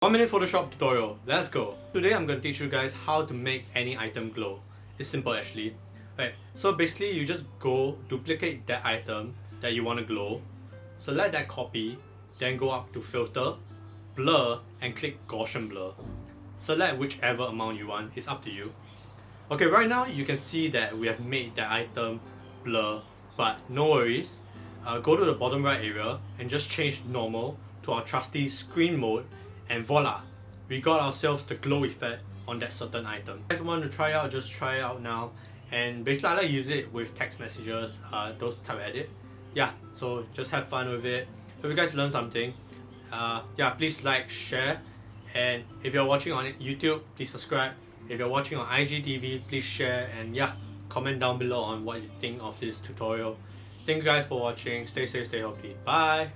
1 minute Photoshop tutorial, let's go! Today I'm going to teach you guys how to make any item glow. It's simple actually. Right, so basically you just go duplicate that item that you want to glow, select that copy, then go up to filter, blur and click Gaussian blur. Select whichever amount you want, it's up to you. Okay, right now you can see that we have made that item blur, but no worries. Go to the bottom right area and just change normal to our trusty screen mode, and voila! We got ourselves the glow effect on that certain item. If you guys want to try out, just try it out now. And basically I like to use it with text messages, those type of edit. Yeah, so just have fun with it. Hope you guys learned something. Yeah, please like, share, and if you're watching on YouTube, please subscribe. If you're watching on IGTV, please share, and yeah, comment down below on what you think of this tutorial. Thank you guys for watching. Stay safe, stay healthy. Bye!